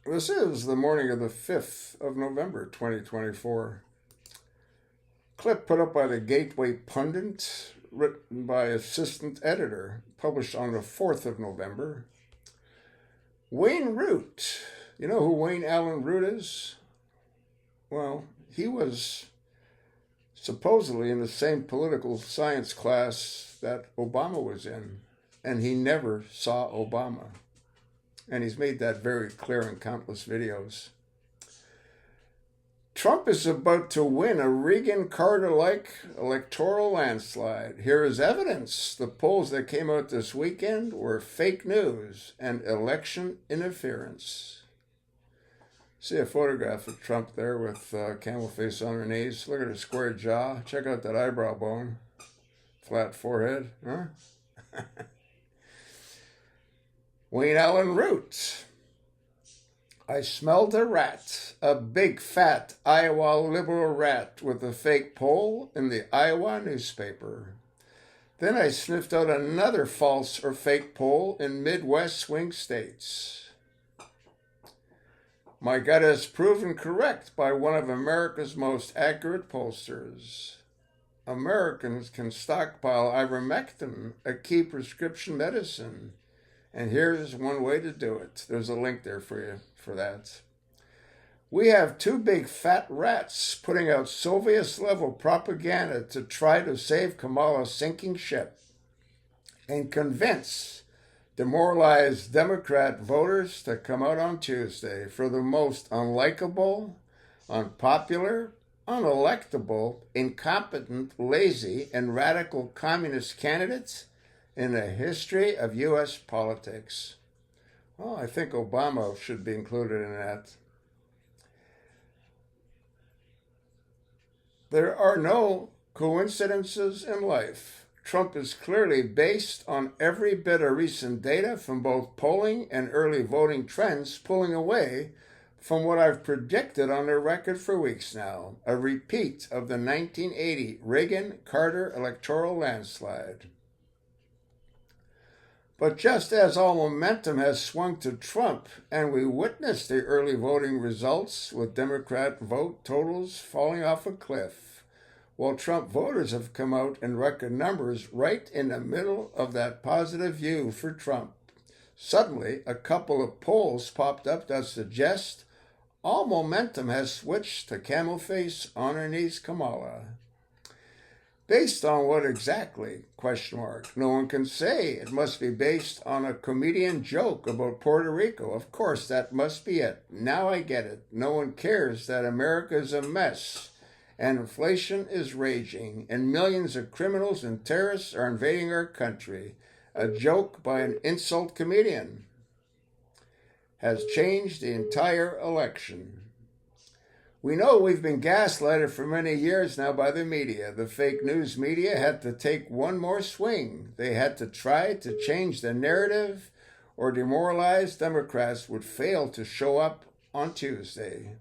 This is the morning of the 5th of November, 2024. Clip put up by the Gateway Pundit, written by assistant editor, published on the 4th of November. Wayne Root. You know who Wayne Allen Root is? Well, he was supposedly in the same political science class that Obama was in, and he never saw Obama. And he's made that very clear in countless videos. Trump is about to win a Reagan Carter-like electoral landslide. Here is evidence. The polls that came out this weekend were fake news and election interference. See a photograph of Trump there with camel face on her knees. Look at her square jaw. Check out that eyebrow bone. Flat forehead. Huh? Wayne Allen Root. I smelled a rat, a big fat Iowa liberal rat with a fake poll in the Iowa newspaper. Then I sniffed out another false or fake poll in Midwest swing states. My gut is proven correct by one of America's most accurate pollsters. Americans can stockpile ivermectin, a key prescription medicine. And here's one way to do it. There's a link there for you for that. We have two big fat rats putting out Soviet-level propaganda to try to save Kamala's sinking ship and convince demoralized Democrat voters to come out on Tuesday for the most unlikable, unpopular, unelectable, incompetent, lazy, and radical communist candidates in the history of U.S. politics. Well, I think Obama should be included in that. There are no coincidences in life. Trump is clearly based on every bit of recent data from both polling and early voting trends pulling away from what I've predicted on the record for weeks now, a repeat of the 1980 Reagan-Carter electoral landslide. But just as all momentum has swung to Trump, and we witnessed the early voting results with Democrat vote totals falling off a cliff, while Trump voters have come out in record numbers right in the middle of that positive view for Trump, suddenly a couple of polls popped up that suggest all momentum has switched to camel face on her knees Kamala. Based on what exactly? ? No one can say. It must be based on a comedian joke about Puerto Rico. Of course, that must be it. Now I get it. No one cares that America is a mess, and inflation is raging, and millions of criminals and terrorists are invading our country. A joke by an insult comedian has changed the entire election. We know we've been gaslighted for many years now by the media. The fake news media had to take one more swing. They had to try to change the narrative, or demoralized Democrats would fail to show up on Tuesday.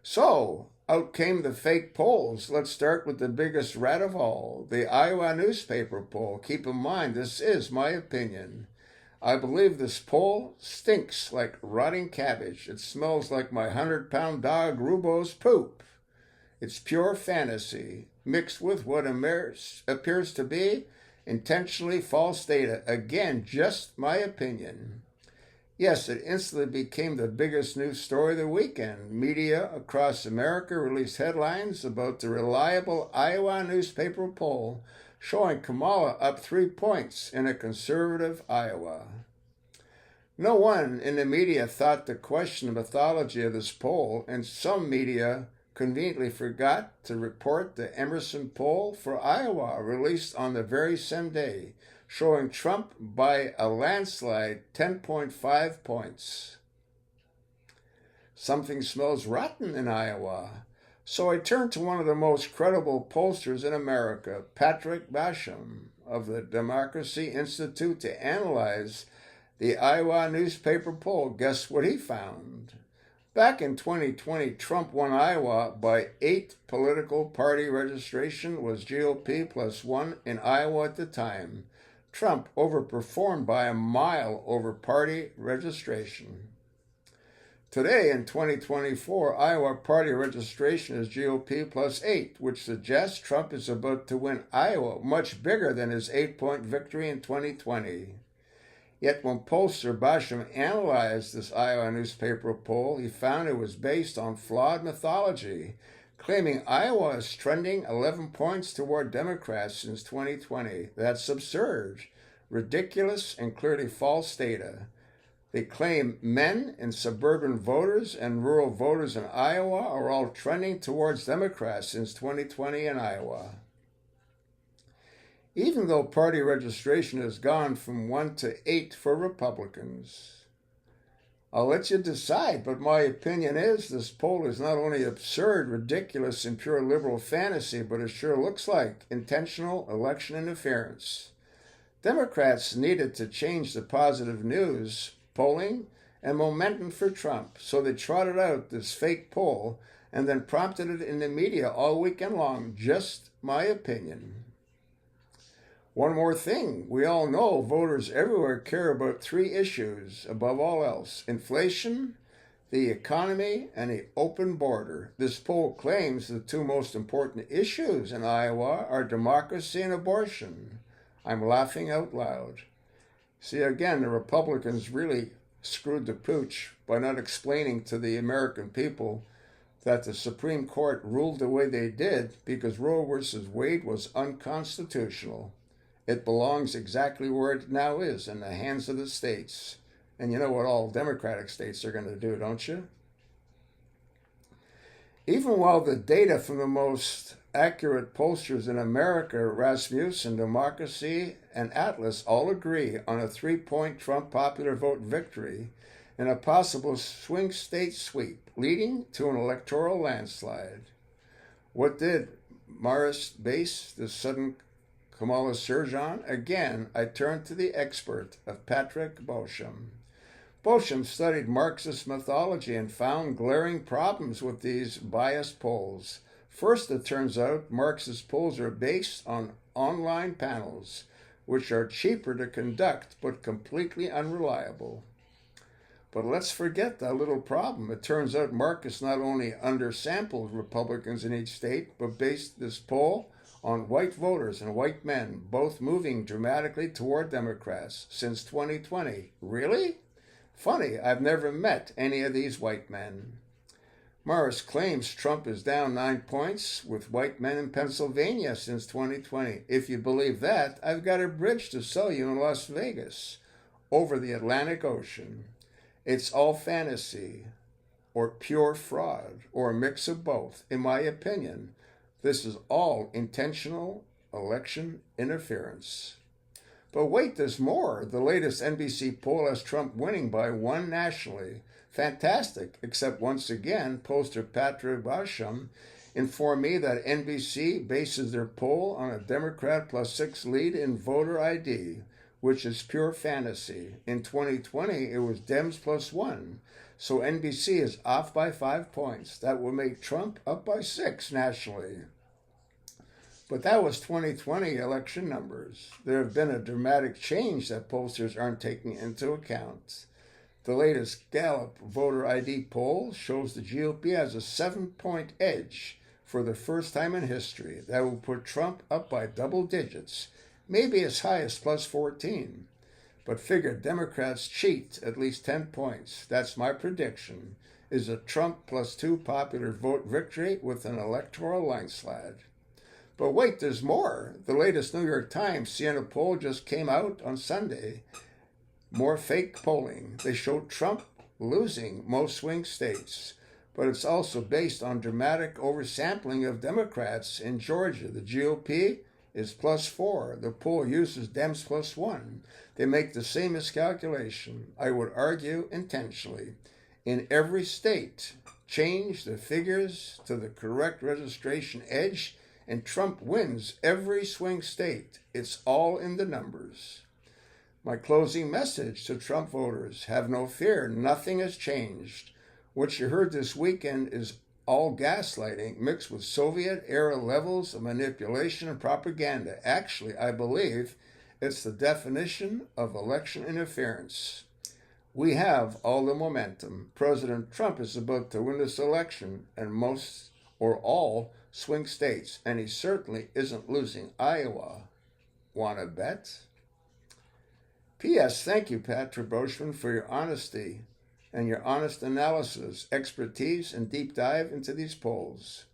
So, out came the fake polls. Let's start with the biggest rat of all, the Iowa newspaper poll. Keep in mind, this is my opinion. I believe this poll stinks like rotting cabbage. It smells like my 100-pound dog Rubo's poop. It's pure fantasy, mixed with what appears to be intentionally false data. Again, just my opinion. Yes, it instantly became the biggest news story of the weekend. Media across America released headlines about the reliable Iowa newspaper poll showing Kamala up 3 points in a conservative Iowa. No one in the media thought to question the mythology of this poll, and some media conveniently forgot to report the Emerson poll for Iowa, released on the very same day, showing Trump by a landslide 10.5 points. Something smells rotten in Iowa. So I turned to one of the most credible pollsters in America, Patrick Basham of the Democracy Institute, to analyze the Iowa newspaper poll. Guess what he found? Back in 2020, Trump won Iowa by 8 political party registration, was GOP +1 in Iowa at the time. Trump overperformed by a mile over party registration. Today, in 2024, Iowa party registration is GOP plus 8, which suggests Trump is about to win Iowa, much bigger than his 8-point victory in 2020. Yet when pollster Basham analyzed this Iowa newspaper poll, he found it was based on flawed methodology, claiming Iowa is trending 11 points toward Democrats since 2020. That's absurd, ridiculous, and clearly false data. They claim men and suburban voters and rural voters in Iowa are all trending towards Democrats since 2020 in Iowa. Even though party registration has gone from 1 to 8 for Republicans. I'll let you decide, but my opinion is this poll is not only absurd, ridiculous, and pure liberal fantasy, but it sure looks like intentional election interference. Democrats needed to change the positive news, polling, and momentum for Trump, so they trotted out this fake poll and then prompted it in the media all weekend long. Just my opinion. One more thing, we all know voters everywhere care about 3 issues above all else: inflation, the economy, and the open border. This poll claims the 2 most important issues in Iowa are democracy and abortion. I'm laughing out loud. See, again, the Republicans really screwed the pooch by not explaining to the American people that the Supreme Court ruled the way they did because Roe versus Wade was unconstitutional. It belongs exactly where it now is, in the hands of the states. And you know what all Democratic states are going to do, don't you? Even while the data from the most accurate pollsters in America, Rasmussen, Democracy, and Atlas all agree on a 3-point Trump popular vote victory and a possible swing state sweep, leading to an electoral landslide. What did Morris base the sudden Kamala surge on? Again, I turn to the expert of Patrick Beauchamp. Beauchamp studied Marxist mythology and found glaring problems with these biased polls. First, it turns out Marxist polls are based on online panels, which are cheaper to conduct but completely unreliable. But let's forget that little problem. It turns out Marcus not only undersampled Republicans in each state, but based this poll on white voters and white men, both moving dramatically toward Democrats since 2020. Really? Funny, I've never met any of these white men. Morris claims Trump is down 9 points with white men in Pennsylvania since 2020. If you believe that, I've got a bridge to sell you in Las Vegas over the Atlantic Ocean. It's all fantasy, or pure fraud, or a mix of both, in my opinion. This is all intentional election interference. But wait, there's more. The latest NBC poll has Trump winning by 1 nationally. Fantastic, except once again, pollster Patrick Beauchamp informed me that NBC bases their poll on a Democrat plus 6 lead in voter ID, which is pure fantasy. In 2020, it was Dems plus 1. So NBC is off by 5 points. That will make Trump up by 6 nationally. But that was 2020 election numbers. There have been a dramatic change that pollsters aren't taking into account. The latest Gallup voter ID poll shows the GOP has a 7-point edge for the first time in history. That will put Trump up by double digits, maybe as high as plus 14. But figure Democrats cheat at least 10 points. That's my prediction, is a Trump plus 2 popular vote victory with an electoral landslide. But wait, there's more. The latest New York Times Siena poll just came out on Sunday. More fake polling. They showed Trump losing most swing states, but it's also based on dramatic oversampling of Democrats in Georgia. The GOP is plus 4. The poll uses Dems plus 1. They make the same miscalculation, I would argue intentionally. In every state, change the figures to the correct registration edge, and Trump wins every swing state. It's all in the numbers. My closing message to Trump voters: have no fear, nothing has changed. What you heard this weekend is all gaslighting mixed with Soviet-era levels of manipulation and propaganda. Actually, I believe it's the definition of election interference. We have all the momentum. President Trump is about to win this election in most or all swing states, and he certainly isn't losing Iowa. Wanna bet? P.S. Thank you, Pat Treboshman, for your honesty and your honest analysis, expertise, and deep dive into these polls.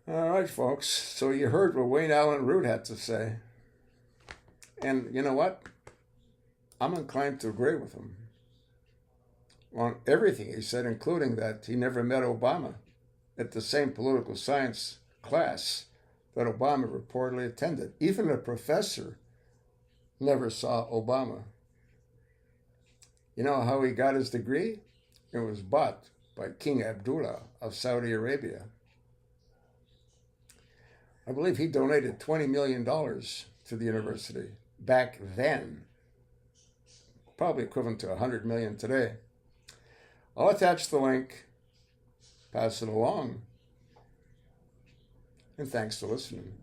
All right, folks. So you heard what Wayne Allen Root had to say. And you know what? I'm inclined to agree with him on everything he said, including that he never met Obama at the same political science class that Obama reportedly attended. Even a professor never saw Obama. You know how he got his degree? It was bought by King Abdullah of Saudi Arabia. I believe he donated $20 million to the university back then. Probably equivalent to $100 million today. I'll attach the link, pass it along, and thanks for listening.